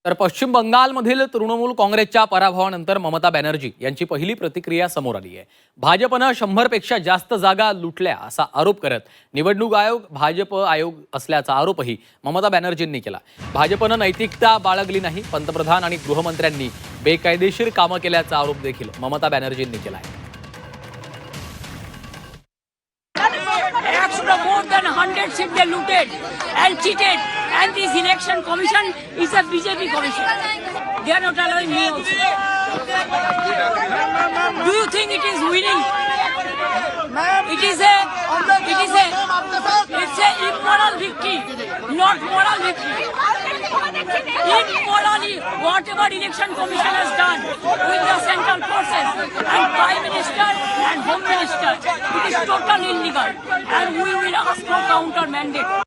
तर पश्चिम बंगालमधील तृणमूल काँग्रेसच्या पराभवानंतर ममता बॅनर्जी यांची पहिली प्रतिक्रिया समोर आली आहे. भाजपनं 100पेक्षा जास्त जागा लुटल्या असा आरोप करत निवडणूक आयोग भाजप आयोग असल्याचा आरोपही ममता बॅनर्जींनी केला. भाजपनं नैतिकता बाळगली नाही, पंतप्रधान आणि गृहमंत्र्यांनी बेकायदेशीर कामं केल्याचा आरोप देखील ममता बॅनर्जींनी केला आहे. More than 100 seats they looted and cheated, and this election commission is a BJP commission. They are not allowing me also. Do you think it is winning? It's a immoral victory, not moral victory. Immorally, whatever election commission has done with the central forces and Prime Minister and Home Minister, it is totally illegal, and we will ask for counter mandate.